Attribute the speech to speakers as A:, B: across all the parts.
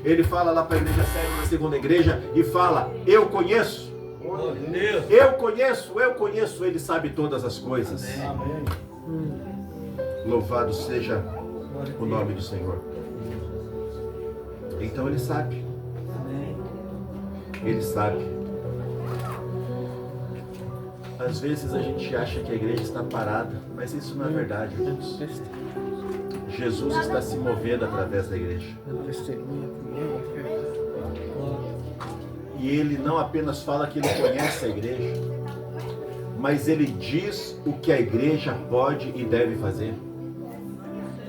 A: ele fala lá para a igreja séria, na segunda igreja, e fala: eu conheço, eu conheço, ele sabe todas as coisas.
B: Amém.
A: Louvado seja o nome do Senhor. Então ele sabe. Ele sabe. Às vezes a gente acha que a igreja está parada, mas isso não é verdade, irmãos. Jesus está se movendo através da igreja. E ele não apenas fala que ele conhece a igreja, mas ele diz o que a igreja pode e deve fazer.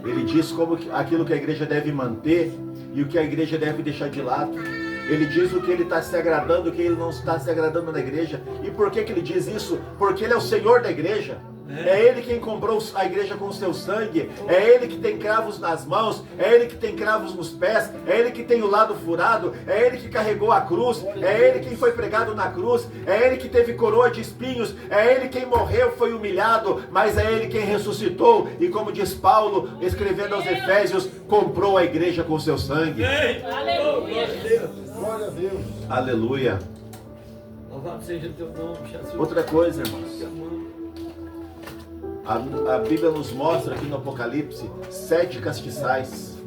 A: Ele diz aquilo que a igreja deve manter e o que a igreja deve deixar de lado. Ele diz o que ele está se agradando, o que ele não está se agradando na igreja. E por que ele diz isso? Porque ele é o Senhor da igreja. É ele quem comprou a igreja com o seu sangue. É ele que tem cravos nas mãos. É ele que tem cravos nos pés. É ele que tem o lado furado. É ele que carregou a cruz. É ele quem foi pregado na cruz. É ele que teve coroa de espinhos. É ele quem morreu, foi humilhado. Mas é ele quem ressuscitou. E como diz Paulo, escrevendo aos Efésios, comprou a igreja com o seu sangue.
C: Aleluia.
B: Glória a Deus.
A: Aleluia.
C: Louvado seja o teu nome, Jesus.
A: Outra coisa, irmãos. A Bíblia nos mostra aqui no Apocalipse 7 castiçais.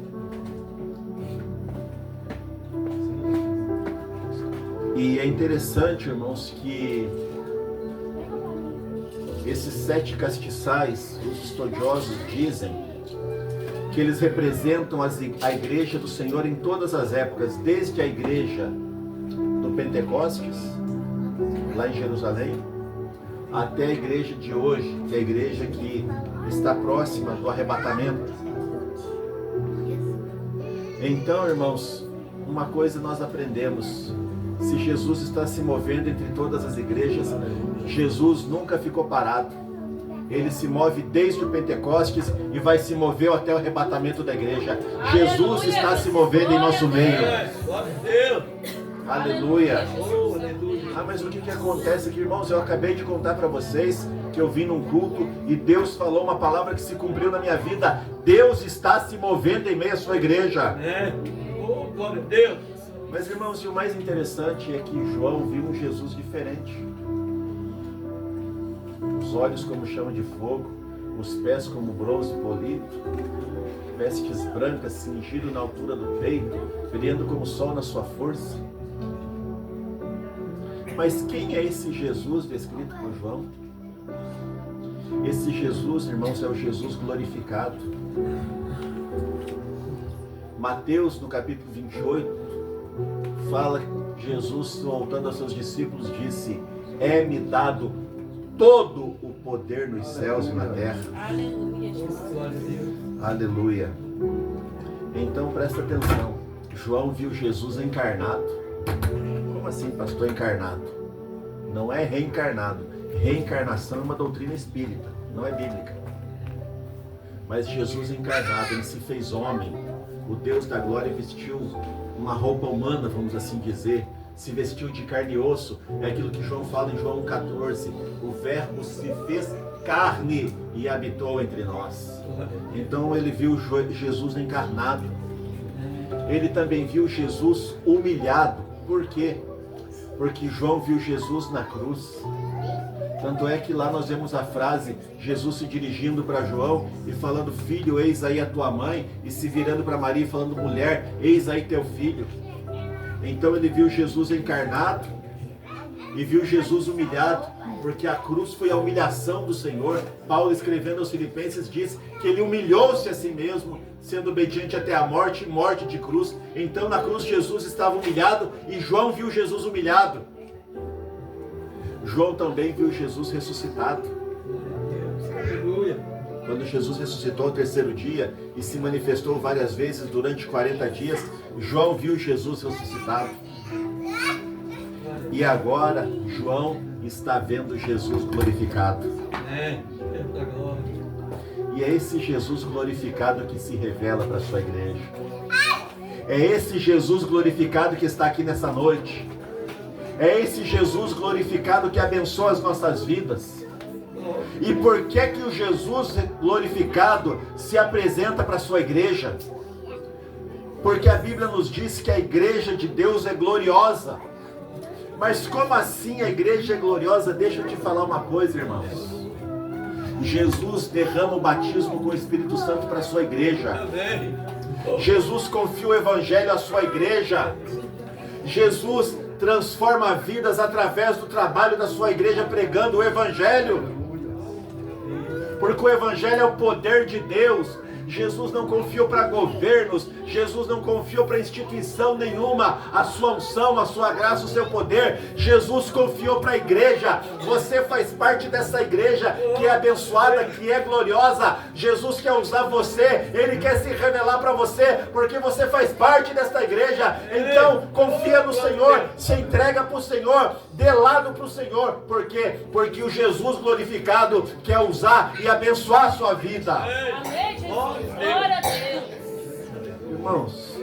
A: E é interessante, irmãos, que esses 7 castiçais, os estudiosos dizem que eles representam a igreja do Senhor em todas as épocas, desde a igreja do Pentecostes, lá em Jerusalém, até a igreja de hoje, que é a igreja que está próxima do arrebatamento. Então, irmãos, uma coisa nós aprendemos: se Jesus está se movendo entre todas as igrejas, Jesus nunca ficou parado. Ele se move desde o Pentecostes e vai se mover até o arrebatamento da igreja. Jesus está se movendo em nosso meio. Aleluia. Ah, mas o que acontece aqui, irmãos? Eu acabei de contar para vocês que eu vim num culto e Deus falou uma palavra que se cumpriu na minha vida. Deus está se movendo em meio à sua igreja.
C: Glória a Deus.
A: Mas, irmãos, e o mais interessante é que João viu um Jesus diferente. Os olhos como chama de fogo, os pés como bronze polido, vestes brancas cingido na altura do peito, brilhando como o sol na sua força. Mas quem é esse Jesus descrito por João? Esse Jesus, irmãos, é o Jesus glorificado. Mateus, no capítulo 28, fala que Jesus, voltando aos seus discípulos, disse: é-me dado todo o poder nos céus e na terra.
D: Aleluia, Jesus.
A: Aleluia. Então presta atenção. João viu Jesus encarnado. Como assim, pastor, encarnado? Não é reencarnado. Reencarnação é uma doutrina espírita, não é bíblica. Mas Jesus encarnado, ele se fez homem. O Deus da glória vestiu uma roupa humana, vamos assim dizer. Se vestiu de carne e osso. É aquilo que João fala em João 14. O verbo se fez carne e habitou entre nós. Então ele viu Jesus encarnado. Ele também viu Jesus humilhado. Por quê? Porque João viu Jesus na cruz. Tanto é que lá nós vemos a frase, Jesus se dirigindo para João e falando: filho, eis aí a tua mãe, e se virando para Maria e falando: mulher, eis aí teu filho. Então ele viu Jesus encarnado e viu Jesus humilhado, porque a cruz foi a humilhação do Senhor. Paulo, escrevendo aos Filipenses, diz que ele humilhou-se a si mesmo, sendo obediente até a morte e morte de cruz. Então na cruz Jesus estava humilhado e João viu Jesus humilhado. João também viu Jesus ressuscitado. Quando Jesus ressuscitou ao terceiro dia e se manifestou várias vezes durante 40 dias, João viu Jesus ressuscitado. E agora João está vendo Jesus glorificado. E é esse Jesus glorificado que se revela para a sua igreja. É esse Jesus glorificado que está aqui nessa noite. É esse Jesus glorificado que abençoa as nossas vidas. E por que que o Jesus glorificado se apresenta para a sua igreja? Porque a Bíblia nos diz que a igreja de Deus é gloriosa. Mas como assim a igreja é gloriosa? Deixa eu te falar uma coisa, irmãos. Jesus derrama o batismo com o Espírito Santo para a sua igreja. Jesus confia o Evangelho à sua igreja. Jesus transforma vidas através do trabalho da sua igreja pregando o Evangelho. Porque o Evangelho é o poder de Deus. Jesus não confiou para governos, Jesus não confiou para instituição nenhuma a sua unção, a sua graça, o seu poder. Jesus confiou para a igreja. Você faz parte dessa igreja que é abençoada, que é gloriosa. Jesus quer usar você, Ele quer se revelar para você, porque você faz parte desta igreja. Então confia no Senhor, se entrega para o Senhor, dê lado para o Senhor. Por quê? Porque o Jesus glorificado quer usar e abençoar a sua vida.
D: Amém, Jesus. Glória a Deus.
A: Irmãos,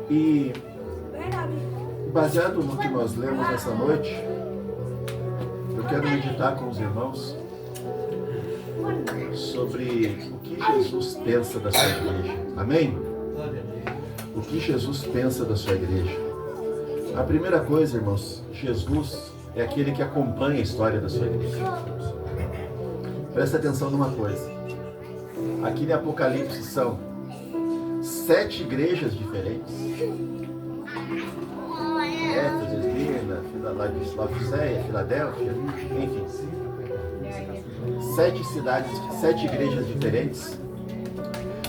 A: e baseado no que nós lemos nessa noite, eu quero meditar com os irmãos sobre o que Jesus pensa da sua igreja. Amém? O que Jesus pensa da sua igreja. A primeira coisa, irmãos, Jesus é aquele que acompanha a história da sua igreja. Presta atenção numa coisa. Aqui em Apocalipse são 7 igrejas diferentes. Éfeso, Esmirna, Laodiceia, Filadélfia, enfim. 7 cidades, 7 igrejas diferentes.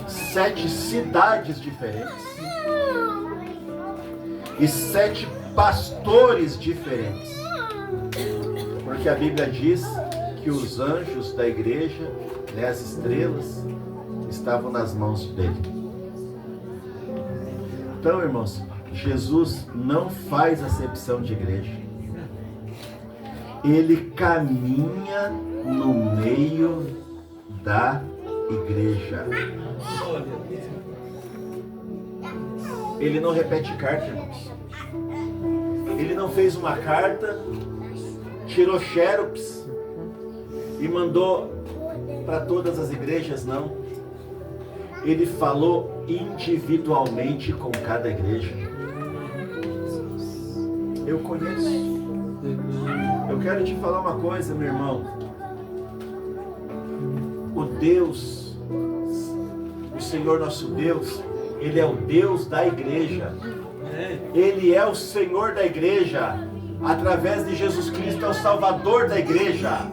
A: 7 cidades diferentes. E 7 pastores diferentes. Porque a Bíblia diz que os anjos da igreja, né, as estrelas, estavam nas mãos dele. Então, irmãos, Jesus não faz acepção de igreja. Ele caminha no meio da igreja. Ele não repete carta, irmãos. Ele não fez uma carta, tirou xerox e mandou para todas as igrejas, não. Ele falou individualmente com cada igreja. Eu conheço. Eu quero te falar uma coisa, meu irmão. O Deus, o Senhor nosso Deus, Ele é o Deus da igreja. Ele é o Senhor da igreja. Através de Jesus Cristo é o Salvador da igreja.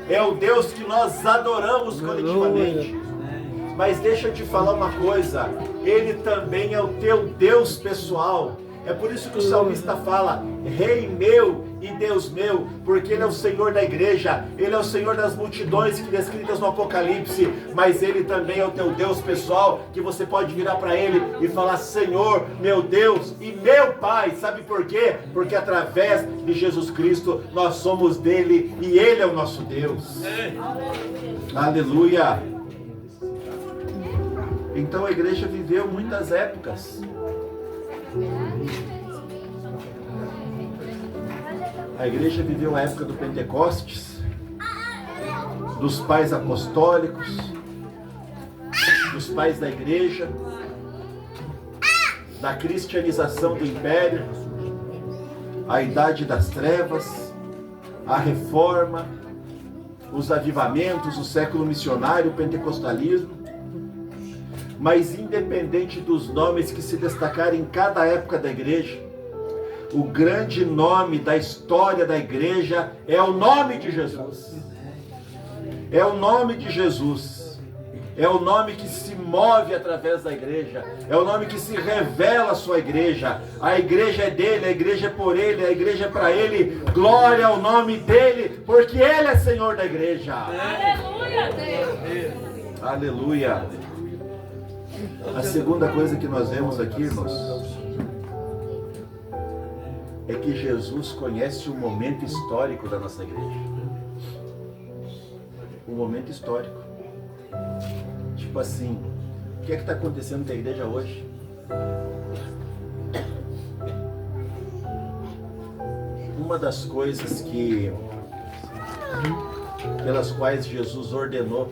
A: É o Deus que nós adoramos coletivamente. Mas deixa eu te falar uma coisa. Ele também é o teu Deus pessoal. É por isso que o salmista fala: Rei meu e Deus meu, porque Ele é o Senhor da igreja, Ele é o Senhor das multidões que descritas no Apocalipse, mas Ele também é o teu Deus pessoal, que você pode virar para Ele e falar: Senhor, meu Deus e meu Pai. Sabe por quê? Porque através de Jesus Cristo nós somos dele e Ele é o nosso Deus. Aleluia! Então a igreja viveu muitas épocas. A igreja viveu a época do Pentecostes, dos pais apostólicos, dos pais da igreja, da cristianização do império, a idade das trevas, a reforma, os avivamentos, o século missionário, o pentecostalismo. Mas independente dos nomes que se destacarem em cada época da igreja, o grande nome da história da igreja é o nome de Jesus. É o nome de Jesus. É o nome que se move através da igreja. É o nome que se revela à sua igreja. A igreja é dele, a igreja é por ele, a igreja é para ele. Glória ao nome dele, porque ele é Senhor da igreja.
D: Aleluia, Deus.
A: Aleluia. A segunda coisa que nós vemos aqui, irmãos, é que Jesus conhece o momento histórico da nossa igreja. O momento histórico. Tipo assim, o que é que está acontecendo com a igreja hoje? Uma das coisas pelas quais Jesus ordenou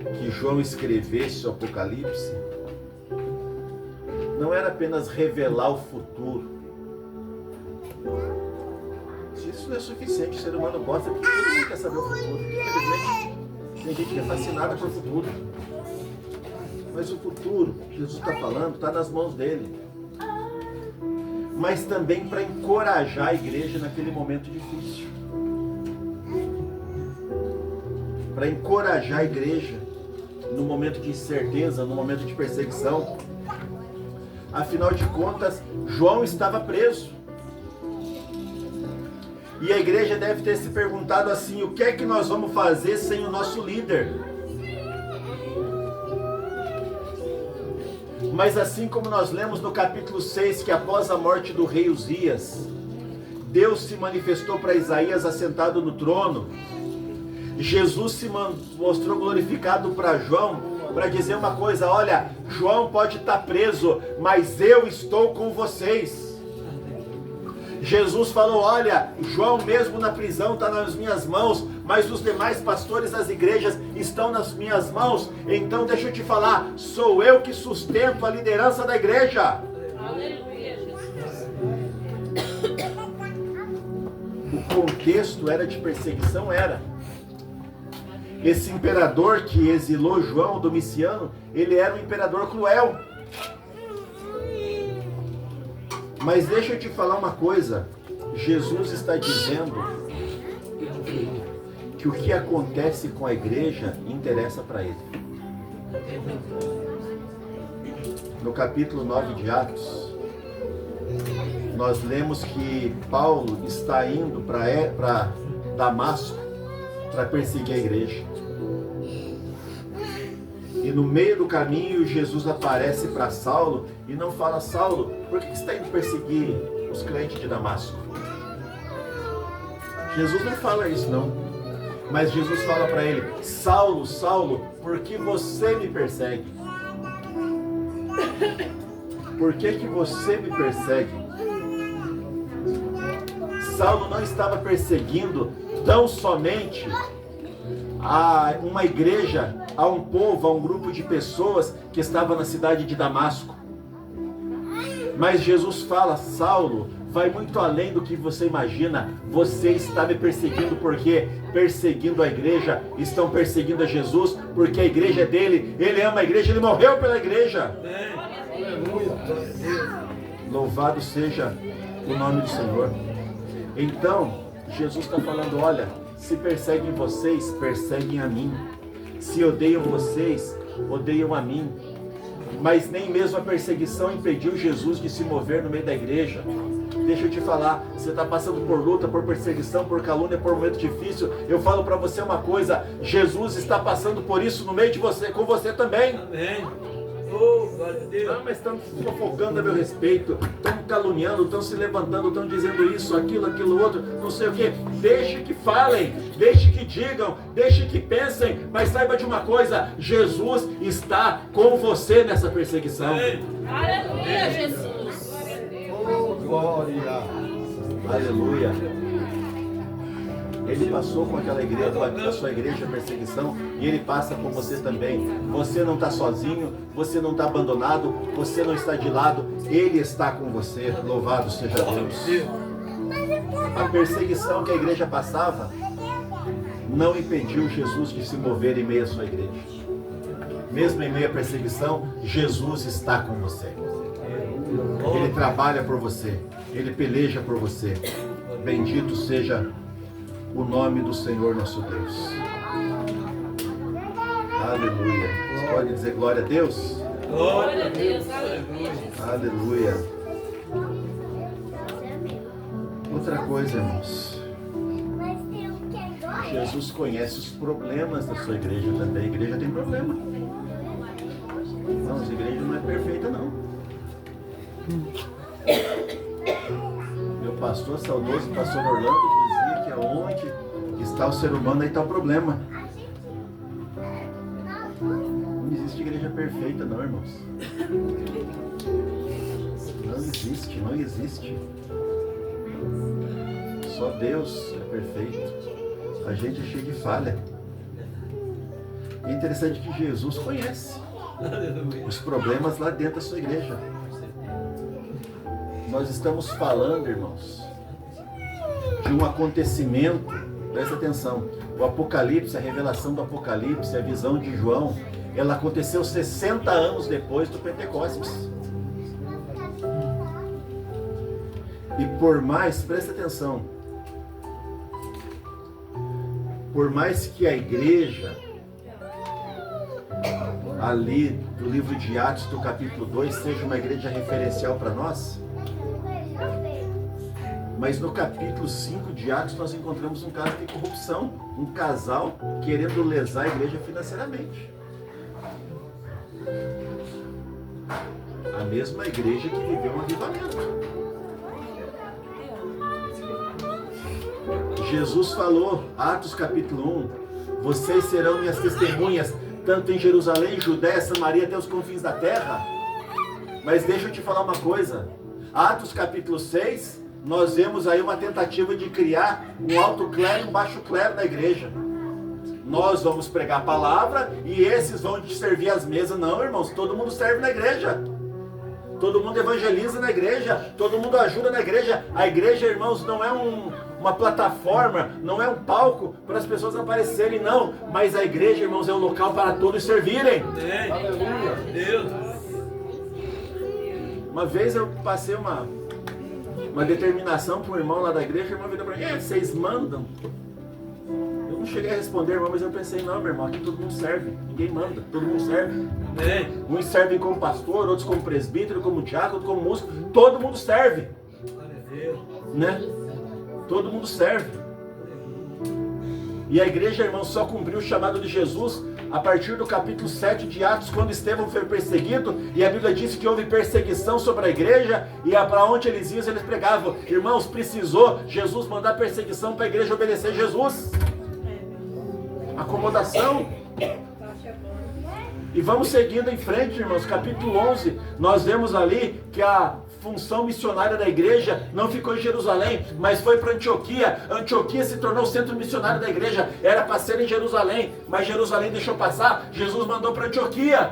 A: que João escrevesse o Apocalipse não era apenas revelar o futuro. Isso não é suficiente, o ser humano gosta, porque todo mundo quer saber o futuro. Infelizmente, tem gente que é fascinada por futuro. Mas o futuro, Jesus está falando, está nas mãos dele. Mas também para encorajar a igreja naquele momento difícil. Para encorajar a igreja no momento de incerteza, no momento de perseguição. Afinal de contas, João estava preso. E a igreja deve ter se perguntado assim: o que é que nós vamos fazer sem o nosso líder? Mas assim como nós lemos no capítulo 6, que após a morte do rei Uzias, Deus se manifestou para Isaías assentado no trono, Jesus se mostrou glorificado para João, para dizer uma coisa: olha, João pode estar preso, mas eu estou com vocês. Jesus falou: olha, João mesmo na prisão está nas minhas mãos, mas os demais pastores das igrejas estão nas minhas mãos. Então deixa eu te falar, sou eu que sustento a liderança da igreja.
D: Aleluia, Jesus.
A: O contexto era de perseguição, era. Esse imperador que exilou João, Domiciano, ele era um imperador cruel. Mas deixa eu te falar uma coisa, Jesus está dizendo que o que acontece com a igreja interessa para ele. No capítulo 9 de Atos, nós lemos que Paulo está indo para Damasco para perseguir a igreja. E no meio do caminho, Jesus aparece para Saulo e não fala: Saulo, por que você está indo perseguir os crentes de Damasco? Jesus não fala isso não. Mas Jesus fala para ele: Saulo, Saulo, por que você me persegue? Por que você me persegue? Saulo não estava perseguindo tão somente a uma igreja, a um povo, a um grupo de pessoas que estava na cidade de Damasco. Mas Jesus fala: Saulo, vai muito além do que você imagina. Você está me perseguindo porque perseguindo a igreja, estão perseguindo a Jesus, porque a igreja é dele, ele ama a igreja, ele morreu pela igreja. Louvado seja o nome do Senhor. Então, Jesus está falando: olha, se perseguem vocês, perseguem a mim. Se odeiam vocês, odeiam a mim. Mas nem mesmo a perseguição impediu Jesus de se mover no meio da igreja. Deixa eu te falar, você está passando por luta, por perseguição, por calúnia, por um momento difícil. Eu falo para você uma coisa: Jesus está passando por isso no meio de você, com você também.
C: Amém. Oh, glória a Deus.
A: Não, mas estão fofocando a meu respeito, estão caluniando, estão se levantando, estão dizendo isso, aquilo outro, não sei o que. Deixe que falem, deixe que digam, deixe que pensem, mas saiba de uma coisa: Jesus está com você nessa perseguição.
C: Amém.
D: Aleluia, Jesus.
A: Oh, glória. Aleluia. Ele passou com aquela igreja, com a sua igreja, a perseguição, e ele passa com você também. Você não está sozinho, você não está abandonado, você não está de lado, ele está com você. Louvado seja Deus. A perseguição que a igreja passava não impediu Jesus de se mover em meio à sua igreja. Mesmo em meio à perseguição, Jesus está com você. Ele trabalha por você, ele peleja por você. Bendito seja o nome do Senhor nosso Deus. Aleluia. Você pode dizer glória a Deus?
D: Glória a Deus. Aleluia, Jesus.
A: Aleluia. Outra coisa, irmãos. Jesus conhece os problemas da sua igreja também. A igreja tem problema. Não, a igreja não é perfeita, não. Meu pastor saudoso, pastor Orlando, dizia que aonde está o ser humano, aí está o problema. Não existe igreja perfeita, não, irmãos. Não existe, não existe. Só Deus é perfeito. A gente é cheio de falha. É interessante que Jesus conhece
C: Aleluia.
A: os problemas lá dentro da sua igreja. Nós estamos falando, irmãos, de um acontecimento, presta atenção, o Apocalipse, a revelação do Apocalipse, a visão de João, ela aconteceu 60 anos depois do Pentecostes. E por mais, presta atenção, por mais que a igreja, ali do livro de Atos, do capítulo 2, seja uma igreja referencial para nós, mas no capítulo 5 de Atos nós encontramos um caso de corrupção, um casal querendo lesar a igreja financeiramente. A mesma igreja que viveu um avivamento. Jesus falou, Atos capítulo 1, vocês serão minhas testemunhas, tanto em Jerusalém, Judéia, Samaria, até os confins da terra. Mas deixa eu te falar uma coisa, Atos capítulo 6, nós vemos aí uma tentativa de criar um alto clero e um baixo clero na igreja. Nós vamos pregar a palavra e esses vão te servir as mesas. Não, irmãos, todo mundo serve na igreja. Todo mundo evangeliza na igreja, todo mundo ajuda na igreja. A igreja, irmãos, não é uma plataforma, não é um palco para as pessoas aparecerem, não. Mas a igreja, irmãos, é um local para todos servirem.
C: Aleluia. Deus.
A: Uma vez eu passei uma determinação para um irmão lá da igreja, o irmão virou para mim, vocês mandam? Eu não cheguei a responder, irmão, mas eu pensei, não, meu irmão, aqui todo mundo serve, ninguém manda, todo mundo serve. Uns servem como pastor, outros como presbítero, como diácono, como músico, todo mundo serve. Né? Todo mundo serve. E a igreja, irmão, só cumpriu o chamado de Jesus a partir do capítulo 7 de Atos, quando Estevão foi perseguido, e a Bíblia diz que houve perseguição sobre a igreja, e para onde eles iam, eles pregavam. Irmãos, precisou Jesus mandar perseguição para a igreja obedecer Jesus. Acomodação. E vamos seguindo em frente, irmãos, capítulo 11, nós vemos ali que a função missionária da igreja não ficou em Jerusalém, mas foi para Antioquia. Antioquia se tornou o centro missionário da igreja. Era para ser em Jerusalém, mas Jerusalém deixou passar. Jesus mandou para Antioquia.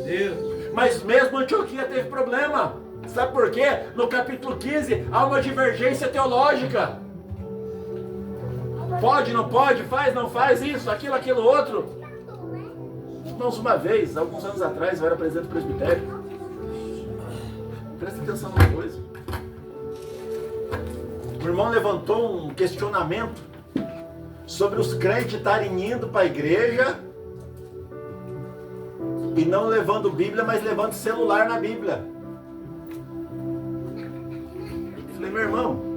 C: Deus.
A: Mas mesmo Antioquia teve problema. Sabe por quê? No capítulo 15 há uma divergência teológica. Pode, não pode, faz, não faz, isso, aquilo, outro. Irmãos, uma vez, alguns anos atrás, eu era presidente do presbitério. Presta atenção numa coisa. O irmão levantou um questionamento sobre os crentes estarem indo para a igreja e não levando Bíblia, mas levando celular na Bíblia. Eu falei, meu irmão,